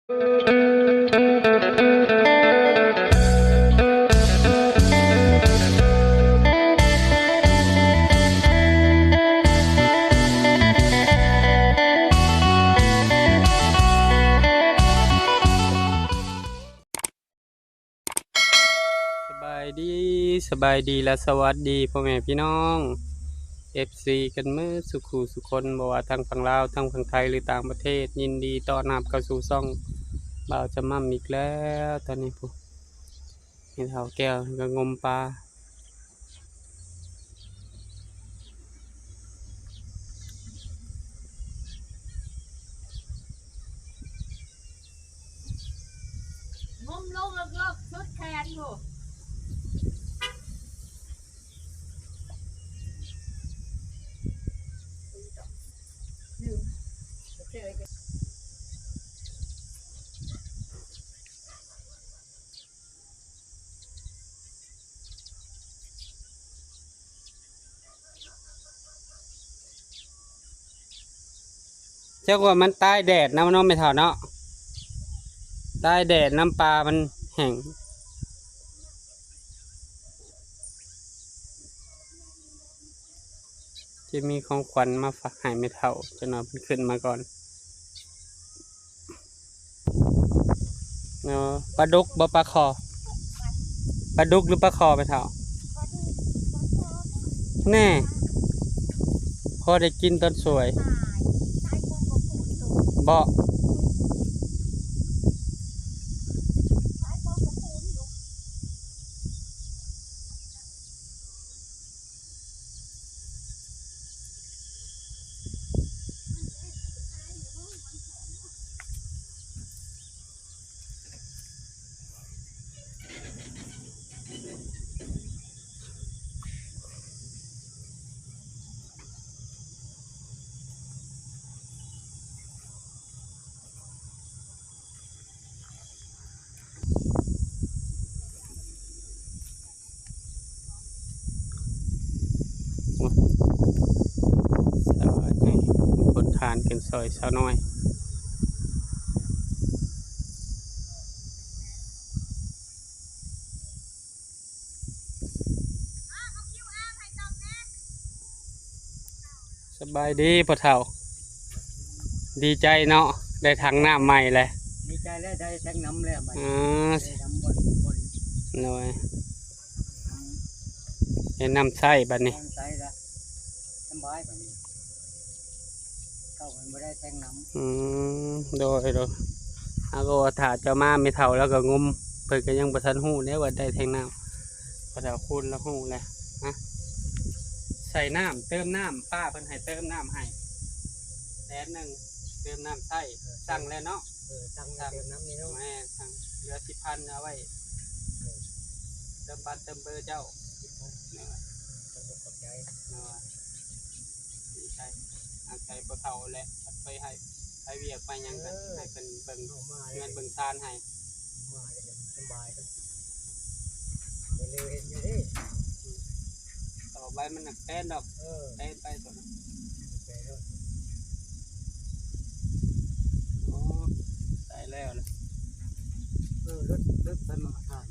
สบายดีและสวัสดีพ่อแม่พี่น้อง FC กันเมื่อสุขูสุคนบ่ว่าทางฝั่งลาวทางฝั่งไทยหรือต่างประเทศยินดีต้อนรับเข้าสู่ช่องบ่าวจะมั่มอีกแล้วตอนนี้ผู้เห็นเฒ่าแก้วก็งมปลางมลงเลิกชุดแขนอยู่เจ้าว่ามันตายแดดนะมันน้องไม่เท่าเนาะตายแดดน้ำปลามันแห้งจะมีของขวัญมาฝากให้ไม่เท่าจะนอนมันขึ้นมาก่อนเนาะปลาดุกบ่ปลาคอปลาดุกหรือปลาคอไม่เท่าแน่พอได้กินตอนสวยบ่สวัสดีคนทานกันซอยสาวน้อยสบายดีพ่อเฒ่าดีใจเนาะได้ถังน้ำใหม่เลยดีใจแล้วได้แทงน้ำแล้วได้น้ำบนหน่อยได้น้ำใส่บัดนี้น้ำใสแล้วสบายแบบนี้เข้ามันไม่ได้แทงน้ำโดยอาก็ถ่าเจ้ามาไม่เท่าแล้วก็งมเพิ่นก็ยังบ่ทันฮู้แน่ว่าได้แทงน้ำพ่อเฒ่าคุณแล้วฮู้แหละนะใส่น้ำเติมน้ำป้าเพิ่นให้เติมน้ำให้100,000เติมน้ำใส่สั่งแล้วเนาะตั้งเติมน้ำนี่เนาะแม่สั่งเหลือ10,000เอาไว้เติมบัตรเติมเบอร์เจ้าขอบใจดีใจใจพ่อเฒ่าแหละไปให้ไปเวียกไปยังกันให้เป็นเบิ่งเงินเบิ่งซานให้มาเลยสบายเร็วเห็นอยู่ดิต่อไปมันหนักแป้นดอกแป้นไปตัวนั้นโอ้ใส่แล้วเลยรถไปมาทาน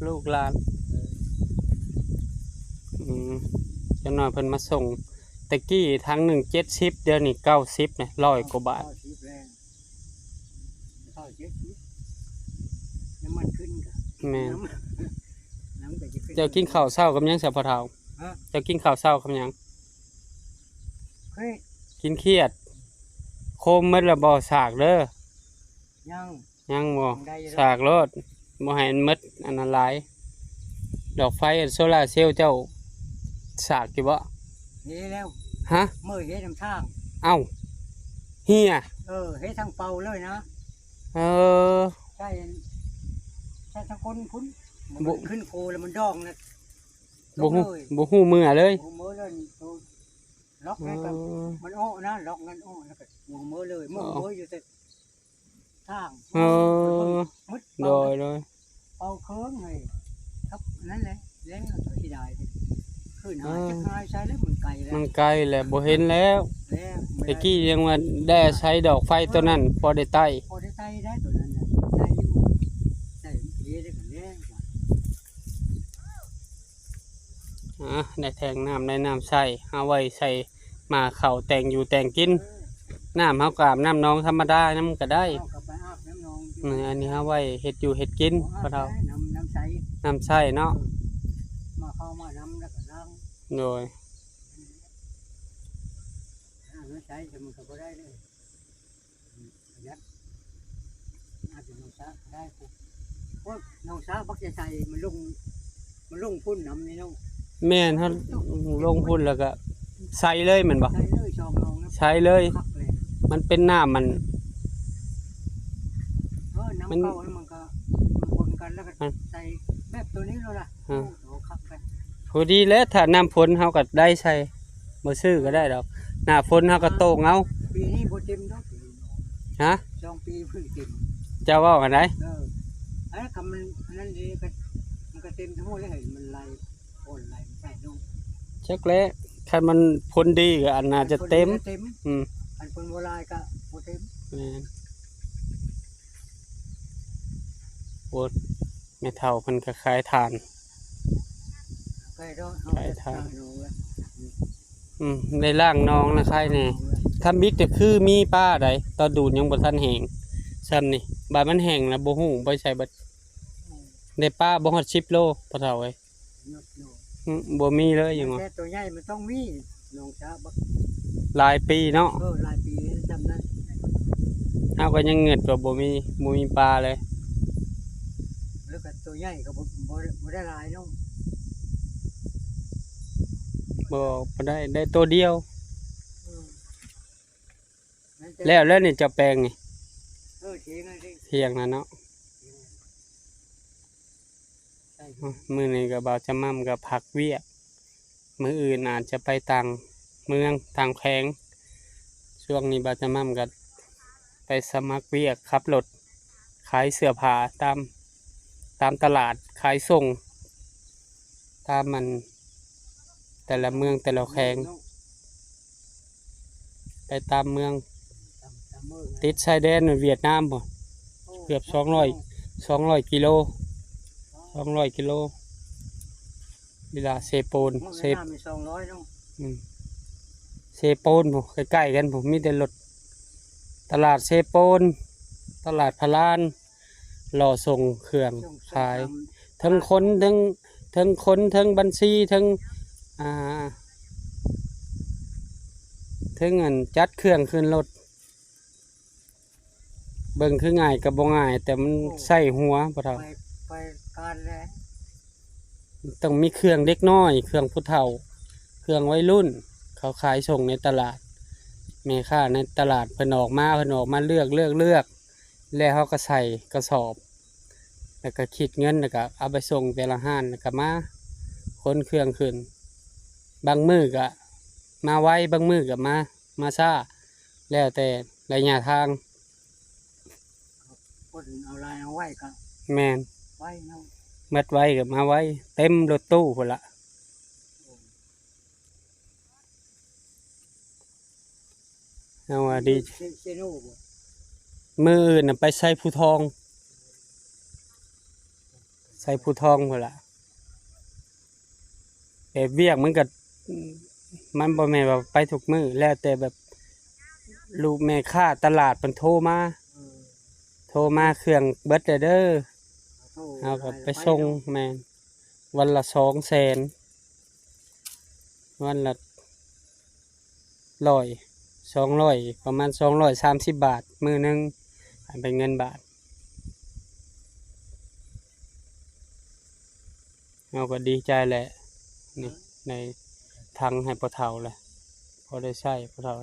ลูกหลานจะหน่อยเพิ่นมาส่งตะกี้ทั้ง170เดี๋ยวนี้90เนี่ย100 กว่าบาทน้ำมันขึ้นแม่เจ้ากินข้าวเช้ากับยังเสียพ่อเฒ่าเจ้ากินข้าวเช้ากับยังกินเครียดโคมมันละบ่สากเด้อยังบ่สากรถบ่ให้มันมดอันนั้นหลายดอกไฟโซล่าร์เซลล์เจ้าสากอยู่บ่เฮ้แล้วฮะมื้อเฮ็ดน้ำทางเอ้าเฮียเฮ็ดทางเป่าเลยนะใช่ทั้งคนคุ้นขึ้นโคแล้วมันดองนะบ่ฮู้มือเลยมือเลยล็อกแล้วก็มันอ้อนะล็อกนั่นอ้อแล้วก็มือเลยมืออยู่แต่ทางโดยเป่าเคิงเลยครับนั่นแหละเล่นตัวที่ได้ขึ้นหาจะคลายใช้แล้วมันไกลแล้วมันไกลแหละบ่เห็นแล้วแล้ แล้ว ตะกี้ยังว่าได้ใช้ดอกไฟตัวนั้นพอได้ใต้ พอได้ไตได้ตัวนั้นน่ะได้อยู่ได้เยอะได้กันแล้ว ได้แทงน้ำได้น้ำใส่เอาไว้ใส่มาเข่าแต่งอยู่แต่งกินน้ำเฮากอาบน้ำน้องธรรมดาน้ำก็ได้ เอากลับไปอาบน้ำนอง อันนี้เอาไว้เฮ็ดอยู่เฮ็ดกินพอเท่า น้ำใส น้ำใส่เนาะ มาเข้ามาน้ำแล้วก็ล้าง โดย น้ำใสจะมันก็บ่ได้เลยประหยัดอาจจะน้องสาได้พวกน้องสาบักจะใส่มันลงพุ่นน้ำนี่น้อง แม่นเฮาลงพุ่นแล้วก็ใส่เลยแม่นบ่ ใส่เลยชองลงนะ ใช้เลย คักเลย มันเป็นน้ำมัน น้ำเข้าแล้วมันก็มันคนกันแล้วก็ใส่แบบตัวนี้แล้วล่ะโอ้คักไป พอดีแล้วถ้าน้ำฝนเฮาก็ได้ใส่บ่ซื้อก็ได้ดอกหน้าฝนเฮาก็โตงเอา ปีนี้บ่เต็มดอก ฮะ 2 ปีเพิ่งเต็ม เจ้าเว้ากันได อันนั้นคำมันนั่นดีก็มันก็เต็มทั้งหมดเลยเห็นมันไหลโอนไหลใส่ลง จักแล้วคันมันผลดีก็อันน่าจะเต็ม อืม อันคนโบราณก็บ่เต็ม แม่นโอ้แม่เฒ่าเพิ่นก็ขายทาน ใกล้ดอก ใกล้ทาง ในร่างน้องนะใครแน่ทำบิ๊กแต่คือมีป้าใดตอนดูดยังบ่ทันแห้งซ้ำนี่บาดมันแห้งแล้วบ่ฮู้บ่ใส่เบิดได้ป้าบ่ฮอด10 โลพอเฒ่าเอ้ยบ่มีเลยหยังว่า แต่ตัวใหญ่มันต้องมีน้องจ้าบัก หลายปีเนาะ หลายปีจำนั้น เฮาก็ยังเงิดว่าบ่มีปลาเลย แล้วก็ตัวใหญ่ก็บ่ได้หลายน้อง บ่ได้ตัวเดียว แล้วนี่จะแปลงนี่ เถียงนั่นสิ เที่ยงนะเนาะ ใช่ มื้อนี้ก็บ่าวจะมั่มกับผักเวียกมื้ออื่นอาจจะไปต่างเมืองต่างแขวงช่วงนี้บ่าวจะมั่มก็ไปสมัครเวียกขับรถขายเสื้อผ้าตามตลาดขายส่งตามมันแต่ละเมืองแต่ละแขวงไปตามเมืองติดชายแดนเวียดนามบ่เกือบ200กิโลเวลาเซโปน เซฟมี200น้อง เซโปนผมใกล้ๆกันผมมีแต่รถตลาดเซโปนตลาดพะลานรอส่งเครื่องขายทั้งคนทั้งบัญชีทั้งอันจัดเครื่องขึ้นรถเบิ่งคือง่ายกับบ่ง่าย แต่มันใส่หัวบ่เท่า ไปการแล้ว ต้องมีเครื่องเด็กน้อยเครื่องผู้เฒ่าเครื่องวัยรุ่นเขาขายส่งในตลาดแม่ค้าในตลาดเพิ่นออกมาเลือกแล้วเขาก็ใส่กระสอบแล้วก็คิดเงินแล้วก็เอาไปส่งแต่ละห้านแล้วก็มาขนเครื่องขึ้นบางมื้อก็มาไวบางมื้อก็มาช้าแล้วแต่ระยะทาง คนเอาลายเอาไว้ก็ แม่น ไว้น้อง มัดไว้ก็มาไว้เต็มรถตู้พุ่นละเอาว่าดี เซโน่บ่ มืออื่นน่ะไปใส่ผู้ทองพุ่นละแต่เวียกมันก็มันบ่แม่นว่าไปทุกมื้อแล้วแต่แบบลูกแม่ค้าตลาดเพิ่นโทรมาเครื่องเบิดเด้อเอาก็ไปส่งแม่นวันละ200,000วันละ200ประมาณ230 บาทมื้อนึงเป็นเงินบาทเราก็ดีใจแหละนี่ในทางให้พ่อเฒ่าแหละพอได้ใช้พ่อเฒ่า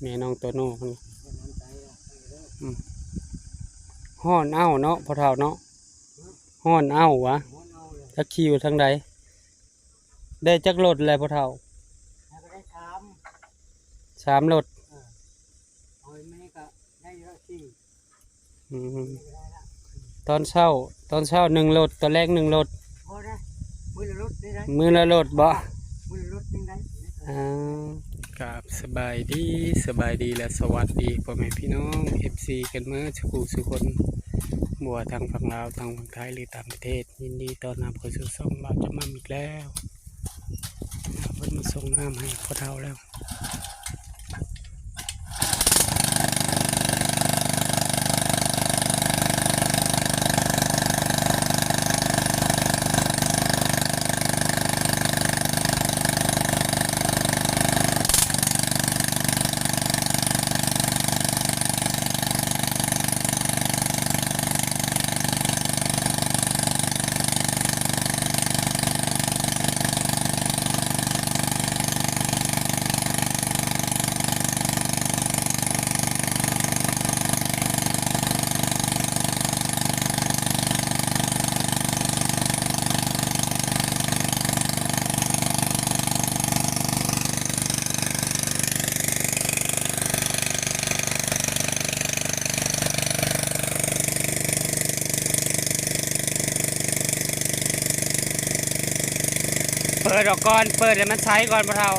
แม่น้องตัวโน่คนนี้ฮ้อนเอ้าเนาะพ่อเฒ่าเนาะฮ้อนเอ้าวะจักขี่อยู่ทางใดได้จักรถแล้วพ่อเฒ่า แล้วก็ได้3 รถ เอาไม่ก็ได้เยอะสิ ตอนเช้า1 รถตอนแรก1 รถ พอได้มือละรถได้ มื้อละรถบ่ มือละรถยังได้ อ่า กับสบายดีและสวัสดีพ่อแม่พี่น้อง FC กันเมื่อสุคนบัวทางฝั่งลาวทางฝั่งไทยหรือต่างประเทศยินดีต้อนรับเข้าสู่ช่องเราจะมาอีกแล้วเพิ่นมาส่งน้ำให้พ่อเฒ่าแล้วเปิดออกก่อนเปิดให้มันใช้ก่อนพ่อเฒ่า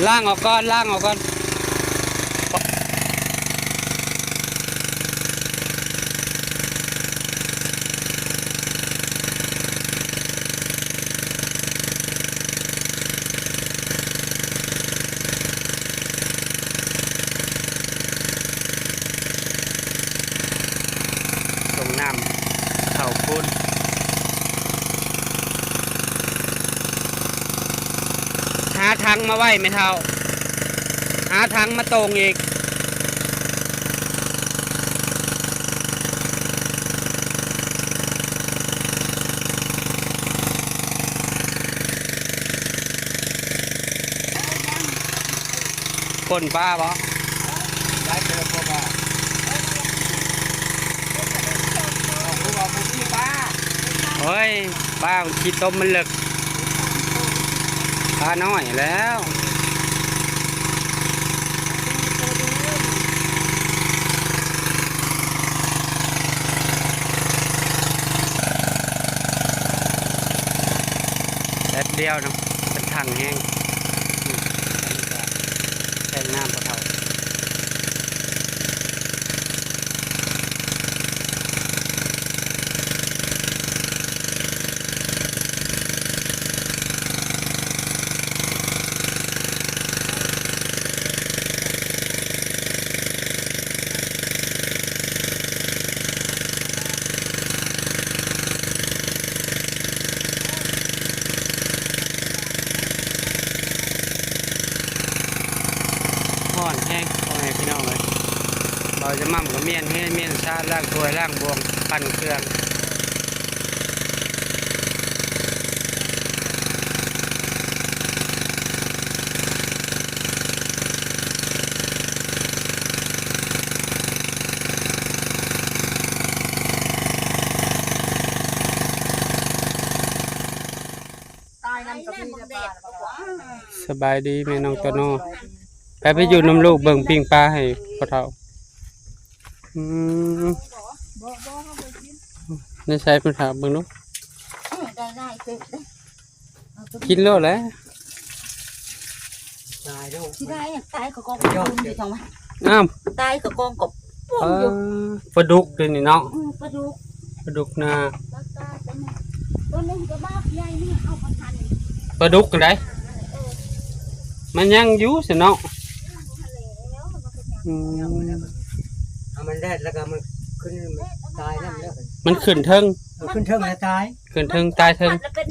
ล่างออกก่อนส่งน้ำเฒ่าคุณหาทางมาไว้ไม่เท่าหาทางมาตรงอีกคนป้าบ่ ได้เจอพ่อบ้าเอาผู้ว่าผู้ที่บ้า เฮ้ยป้าขี้ต้มมันเหลึกป้าน้อยแล้วแป๊บเดียวนะเป็นถังแห้งแท่งน้ำพอเท่าห่อนแห้งพ่อแม่พี่น้องเลยเราจะมั่มกับเมียนให้เมียนชาติล่างถ้วยล่างบวงปั่นเครื่องตายนั่นก็มีแต่บ้าน สบายดีแม่น้องโตโน่ไปอยู่น้ำลูกเบิ่งปิ้งปลาให้พ่อเฒ่านี่ใช้พ่อเฒ่าเบิ่งลูก ได้เต็มเลย กินโลดแล้ว ตายแล้ว ที่ได้ตายก็กองอยู่ทางไหน อ้าว ตายก็กองกับปุ้มอยู่ ปลาดุกเลยนี่เนาะ ปลาดุก ปลาดุกนา ตัวนึงก็บ้าใหญ่นี่เอาพันทัน ปลาดุกกันได้มันยังอยู่สิเนาะอืม เอามันแดดแล้วก็มันขึ้นตายแล้วแล้ว มันขึ้นเทิง ขึ้นเทิงแล้วตาย ขึ้นเทิงตายเทิง แล้วเป็น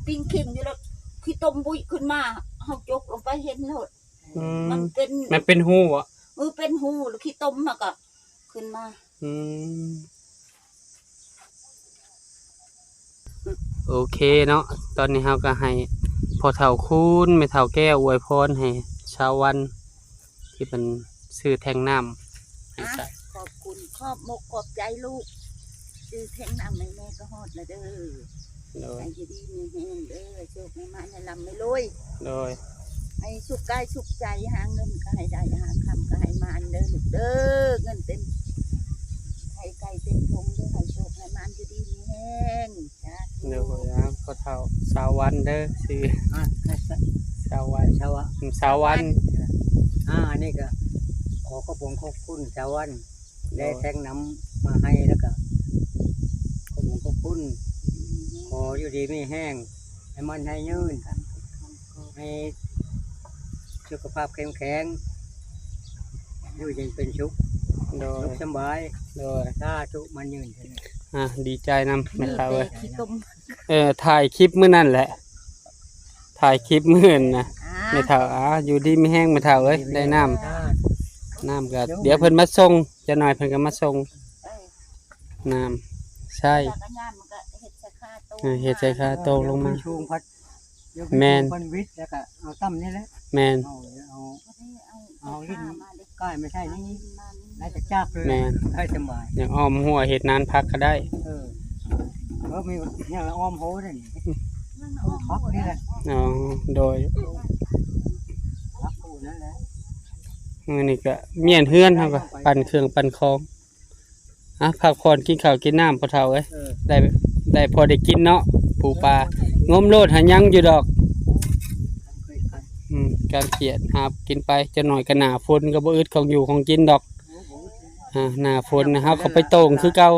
ปิงขิมอยู่แล้วที่ต้มบุยขึ้นมาเอาจกลงไปเห็นแล้ว อืม มันเป็น มันเป็นหูอ่ะ เป็นหูหรือขี้ต้มมาก็ขึ้นมา อืมโอเคเนาะตอนนี้เราก็ให้พ่อเฒ่าคูณแม่เฒ่าแก้วอวยพรให้ชาววันที่เป็นซื้อแทงน้ำให้ใส่ ขอบคุณขอบมกขอบใจลูก ซื้อแท่งน้ำให้แม่ก็ฮอดละเด้อ โดย ให้อยู่ดีมีแห้งเด้อโชคให้มาให้ลำไม่รวย โดย ให้สุขกายสุขใจหาเงินก็ให้ได้หาคำก็ให้มาอันเด้อลูกเด้อเงินเต็มให้ไก่เต็มทงเด้อให้โชคให้มันอยู่ดีมีแห้งจ้า โดยพ่อเฒ่าสาววันเด้อชื่อ สาววัน ชาวะ สาววัน อันนี้ก็ขอขอบคุณชาววันได้แทงน้ำมาให้แล้วก็ขอบคุณขออยู่ดีไม่แห้งให้มันให้ยืนให้สุขภาพแข็งแรงอยู่เย็นเป็นสุข โดย สุขสบาย โดย ถ้าทุกมันยืนเถอะ ดีใจนำแม่ มี เฒ่า แต่ เอ้ย ขี้ต้ม ถ่ายคลิปมื้อนั่นแหละ ถ่ายคลิปมื้อนั่นนะแม่เฒ่าอยู่ดีมีแห้งแม่เฒ่าเอ้ยได้น้ำก็เดี๋ยวเพิ่นมาส่งจะหน่อยเพิ่นก็มาส่ง เอ้ย น้ำใช่ จากกระยานมันก็เห็ดใส่ข้าโต เฮ็ดใจค่าโตลงมา ชูงพัด แม่น พันวิทย์แล้วก็เอาตั้มนี่แหละ แม่น เอาลิ้นใกล้ไม่ใช่นี่ มัน น่าจะจากเลย แม่น ให้สบาย อย่างอ้อมหัวเฮ็ดนานพักก็ได้ มีเนี่ยอ้อมโหนี่ มันอ้อม พักนี่แหละ อ๋อโดย พักกูนั่นแหละ มื้อนี้ก็เมียนเฮือนเฮาก็ปั่นเครื่องปั่นของพักผ่อนกินข้าวกินน้ำพ่อเฒ่าเอ้ยได้พอได้กินเนาะปูปลางมโลดหายังอยู่ดอก เคยกัน การเขียนหากินไปจะหน่อยก็หน้าฝนก็บ่อึดของอยู่ของกินดอกหน้าฝนนะครับเขาไปโต่งคือเก่า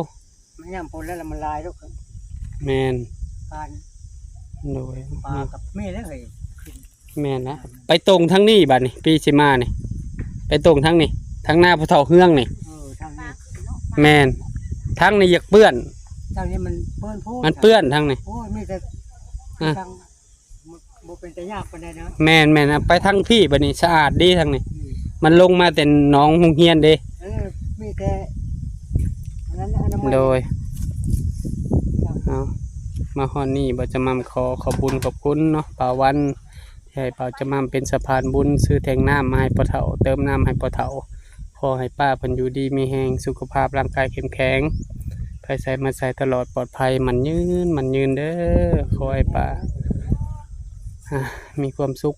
ไม่ย่ำพลแล้วมันลายทุก แม่น การ โดย ปลากับเม่ได้เลย แม่นนะไปโต่งทั้งนี้บัดนี้ปีสิมานี่ไปโต่งทั้งนี้ทั้งหน้าพ่อเฒ่าเฮืองนี่ ทางนี้ แม่นทั้งนี้อยากเปื้อน ทางนี้มันเปื้อนพู มันเปื้อนทั้งนี้ โอ้ยไม่แต่ทางโมเป็นแต่ยากปานใดนะ แม่นแม่นนะไปทั้งพี่บัดนี้สะอาดดีทั้งนี้มันลงมาแต่หนองโรงเรียนเด้ มีแต่อันนั้นอันนั้น โดยเอามาฮอดนี่บ่จะมั่มขอบคุญขอบคุณเนาะป่าวันที่ให้ป่าจะมั่มเป็นสะพานบุญซื้อแทงน้ำมาให้พ่อเฒ่าเติมน้ำให้พ่อเฒ่าขอให้ป้าเพิ่นอยู่ดีมีแรงสุขภาพร่างกายเข้มแข็งไปใส่มาใส่ตลอดปลอดภัยมันยืนเด้อขอให้ป้ามีความสุข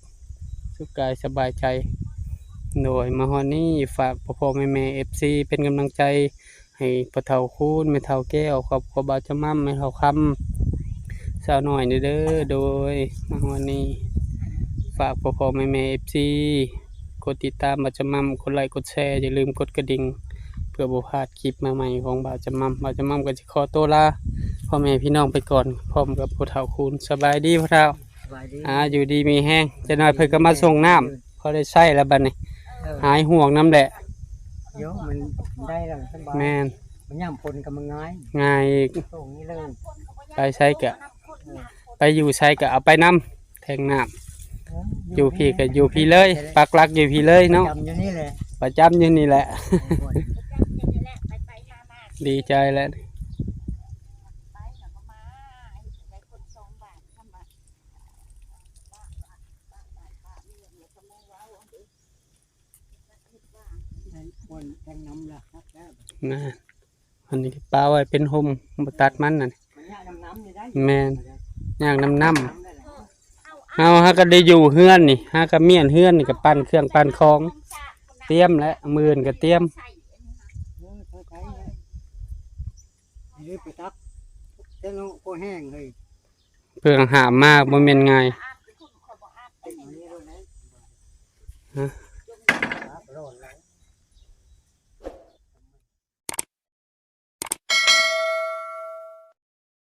กายสบายใจโดยมาฮอดนี่ฝากพ่อแม่ FC เป็นกำลังใจให้พ่อเฒ่าคูณแม่เฒ่าแก้วครอบครัวบ่าวจะมั่มแม่เฒ่าคำสาวน้อยเด้อโดยมาฮอดนี่ฝากพ่อแม่ FC กดติดตามบ่าวจะมั่มกดไลค์กดแชร์อย่าลืมกดกระดิ่งเพื่อบ่พลาดคลิปใหม่ๆของบ่าวจะมั่มก็สิขอตัวลาพ่อแม่พี่น้องไปก่อนพร้อมกับพ่อเฒ่าคูณสบายดีพ่อเฒ่า สบายดี อยู่ดีมีแห้งจะน้อยเพิ่นก็มาส่งน้ำพอได้ใช้แล้วบัดนี้หายห่วงน้ำแหละ เดี๋ยวมันได้แล้วสบาย แม่น มันย่ำพลกับมันง่าย ง่ายอีก ตรงนี้เลย ไปใช้กะไปอยู่ใช้กะเอาไปน้ำแทงน้ำอยู่พี่ก็อยู่พี่เลยปักหลักอยู่พี่เลยเนาะ จำอยู่นี่เลย ประจำอยู่นี่แหละ ดีใจแล้ว ไปแล้วก็มาได้คน2 บาททำมาเลี้ยงแล้วก็ไม่ว้าวเด้อ คนแทงน้ำละครับแล้ว นะอันนี้ปลาไว้เป็นห่มบ่ตัดมันน่ะ มันย่าน้ำนี่ได้ แม่นย่างน้ำ ได้แหละ เฮาก็ได้อยู่เฮือนนี่ฮาก็เมียนเฮือนนี่ก็ปั้นเครื่องปั้นของเตรียมแล้วมื้อนี้ก็เตรียม นี่ไปตักเจ้าน้องโคแห้งเลย เพื่อหามมากบ่แม่นง่าย เป็นอย่างนี้เลยนะ ฮะ ร้อนแล้ว